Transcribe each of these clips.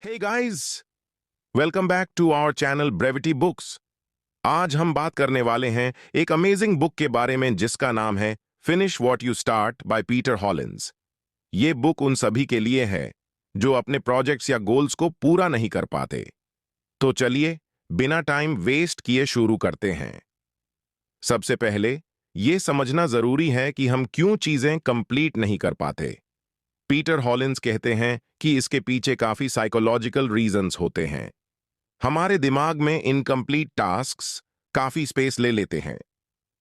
Hey guys, welcome back to our channel brevity books. आज हम बात करने वाले हैं एक अमेजिंग बुक के बारे में जिसका नाम है finish what you start by Peter Hollins. ये बुक उन सभी के लिए है जो अपने प्रोजेक्ट्स या गोल्स को पूरा नहीं कर पाते। तो चलिए बिना टाइम वेस्ट किए शुरू करते हैं। सबसे पहले ये समझना जरूरी है कि हम क्यों चीजें कंप्लीट नहीं कर पाते। पीटर हॉलिंस कहते हैं कि इसके पीछे काफी साइकोलॉजिकल रीजंस होते हैं। हमारे दिमाग में इनकम्प्लीट टास्क्स काफी स्पेस ले लेते हैं।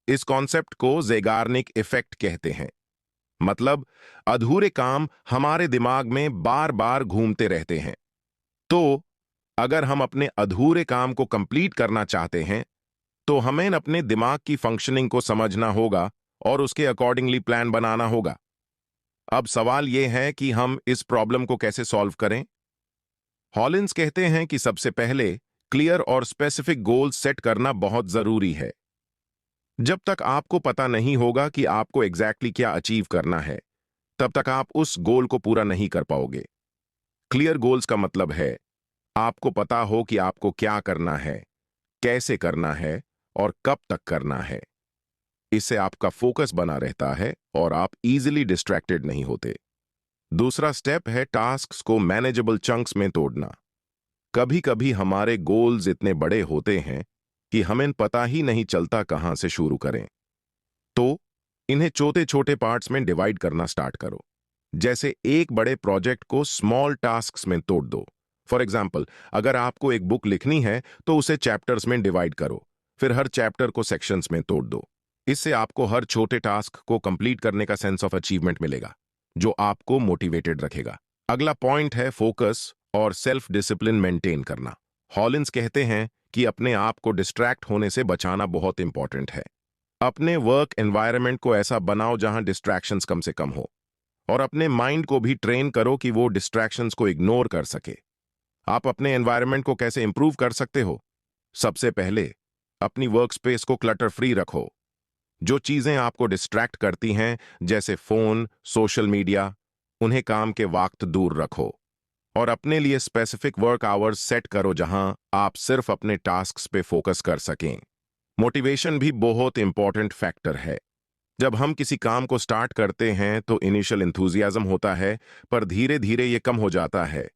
इस कॉन्सेप्ट को ज़ेगार्निक इफेक्ट कहते हैं। मतलब अधूरे काम हमारे दिमाग में बार बार घूमते रहते हैं। तो अगर हम अपने अधूरे काम को कंप्लीट करना चाहते हैं तो हमें अपने दिमाग की फंक्शनिंग को समझना होगा और उसके अकॉर्डिंगली प्लान बनाना होगा। अब सवाल यह है कि हम इस प्रॉब्लम को कैसे सॉल्व करें। हॉलिंस कहते हैं कि सबसे पहले क्लियर और स्पेसिफिक गोल सेट करना बहुत जरूरी है। जब तक आपको पता नहीं होगा कि आपको एग्जैक्टली क्या अचीव करना है, तब तक आप उस गोल को पूरा नहीं कर पाओगे। क्लियर गोल्स का मतलब है आपको पता हो कि आपको क्या करना है, कैसे करना है और कब तक करना है। इससे आपका फोकस बना रहता है और आप इजीली डिस्ट्रैक्टेड नहीं होते। दूसरा स्टेप है टास्क्स को मैनेजेबल चंक्स में तोड़ना। कभी कभी हमारे गोल्स इतने बड़े होते हैं कि हमें पता ही नहीं चलता कहां से शुरू करें। तो इन्हें छोटे छोटे पार्ट्स में डिवाइड करना स्टार्ट करो। जैसे एक बड़े प्रोजेक्ट को स्मॉल टास्क्स में तोड़ दो। फॉर एग्जाम्पल, अगर आपको एक बुक लिखनी है तो उसे चैप्टर्स में डिवाइड करो, फिर हर चैप्टर को सेक्शंस में तोड़ दो। इससे आपको हर छोटे टास्क को कंप्लीट करने का सेंस ऑफ अचीवमेंट मिलेगा, जो आपको मोटिवेटेड रखेगा। अगला पॉइंट है फोकस और सेल्फ डिसिप्लिन मेंटेन करना। हॉलिंस कहते हैं कि अपने आप को डिस्ट्रैक्ट होने से बचाना बहुत इंपॉर्टेंट है। अपने वर्क एनवायरनमेंट को ऐसा बनाओ जहां डिस्ट्रैक्शंस कम से कम हो, और अपने माइंड को भी ट्रेन करो कि वो डिस्ट्रैक्शंस को इग्नोर कर सके। आप अपने एनवायरनमेंट को कैसे इंप्रूव कर सकते हो? सबसे पहले अपनी वर्क स्पेस को क्लटर फ्री रखो। जो चीजें आपको डिस्ट्रैक्ट करती हैं, जैसे फोन, सोशल मीडिया, उन्हें काम के वक्त दूर रखो। और अपने लिए स्पेसिफिक वर्क आवर्स सेट करो जहां आप सिर्फ अपने टास्क्स पे फोकस कर सकें। मोटिवेशन भी बहुत इंपॉर्टेंट फैक्टर है। जब हम किसी काम को स्टार्ट करते हैं तो इनिशियल इंथुजियाज्म होता है, पर धीरे धीरे ये कम हो जाता है।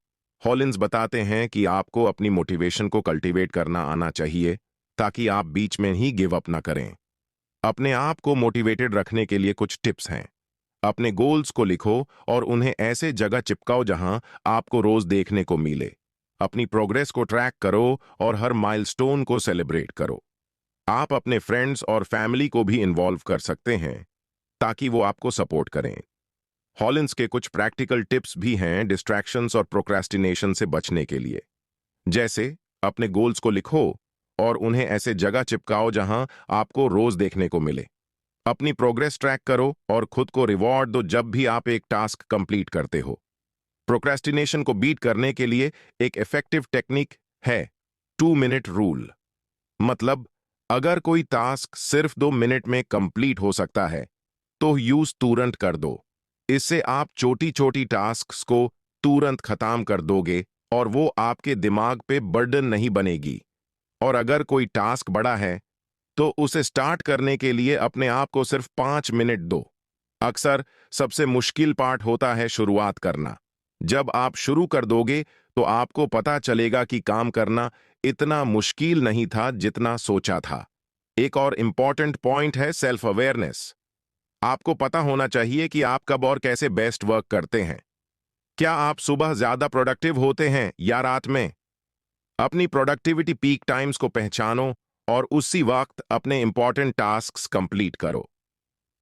हॉलिंस बताते हैं कि आपको अपनी मोटिवेशन को कल्टीवेट करना आना चाहिए ताकि आप बीच में ही गिव अप ना करें। अपने आप को मोटिवेटेड रखने के लिए कुछ टिप्स हैं। अपने गोल्स को लिखो और उन्हें ऐसे जगह चिपकाओ जहां आपको रोज देखने को मिले। अपनी प्रोग्रेस को ट्रैक करो और हर माइलस्टोन को सेलिब्रेट करो। आप अपने फ्रेंड्स और फैमिली को भी इन्वॉल्व कर सकते हैं ताकि वो आपको सपोर्ट करें। हॉलिंस के कुछ प्रैक्टिकल टिप्स भी हैं डिस्ट्रैक्शंस और प्रोक्रेस्टिनेशन से बचने के लिए। जैसे अपने गोल्स को लिखो और उन्हें ऐसे जगह चिपकाओ जहां आपको रोज देखने को मिले। अपनी प्रोग्रेस ट्रैक करो और खुद को रिवॉर्ड दो जब भी आप एक टास्क कंप्लीट करते हो। प्रोक्रेस्टिनेशन को बीट करने के लिए एक इफेक्टिव टेक्निक है 2 मिनट रूल। मतलब अगर कोई टास्क सिर्फ 2 मिनट में कंप्लीट हो सकता है तो यूज तुरंत कर दो। इससे आप छोटी छोटी टास्क्स को तुरंत खत्म कर दोगे और वो आपके दिमाग पे बर्डन नहीं बनेगी। और अगर कोई टास्क बड़ा है तो उसे स्टार्ट करने के लिए अपने आप को सिर्फ 5 मिनट दो। अक्सर सबसे मुश्किल पार्ट होता है शुरुआत करना। जब आप शुरू कर दोगे तो आपको पता चलेगा कि काम करना इतना मुश्किल नहीं था जितना सोचा था। एक और इंपॉर्टेंट पॉइंट है सेल्फ अवेयरनेस। आपको पता होना चाहिए कि आप कब और कैसे बेस्ट वर्क करते हैं। क्या आप सुबह ज्यादा प्रोडक्टिव होते हैं या रात में? अपनी प्रोडक्टिविटी पीक टाइम्स को पहचानो और उसी वक्त अपने इंपॉर्टेंट टास्क्स कंप्लीट करो।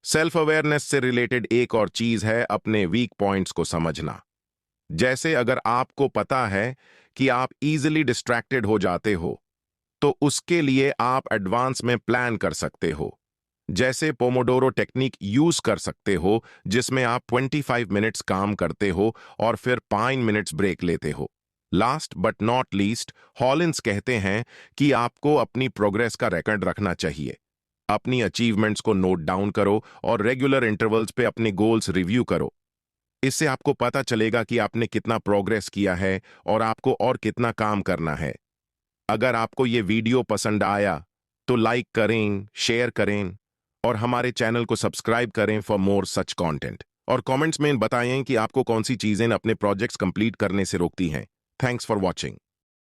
सेल्फ अवेयरनेस से रिलेटेड एक और चीज है अपने वीक पॉइंट्स को समझना। जैसे अगर आपको पता है कि आप इजीली डिस्ट्रैक्टेड हो जाते हो, तो उसके लिए आप एडवांस में प्लान कर सकते हो। जैसे पोमोडोरो टेक्निक यूज कर सकते हो, जिसमें आप 25 मिनट्स काम करते हो और फिर 5 मिनट्स ब्रेक लेते हो। लास्ट बट नॉट लीस्ट, हॉलिंस कहते हैं कि आपको अपनी प्रोग्रेस का रिकॉर्ड रखना चाहिए। अपनी अचीवमेंट्स को नोट डाउन करो और रेगुलर इंटरवल्स पे अपने गोल्स रिव्यू करो। इससे आपको पता चलेगा कि आपने कितना प्रोग्रेस किया है और आपको और कितना काम करना है। अगर आपको ये वीडियो पसंद आया तो लाइक करें, शेयर करें और हमारे चैनल को सब्सक्राइब करें फॉर मोर सच कंटेंट। और कमेंट्स में बताएं कि आपको कौन सी चीजें अपने प्रोजेक्ट्स कंप्लीट करने से रोकती हैं। Thanks for watching.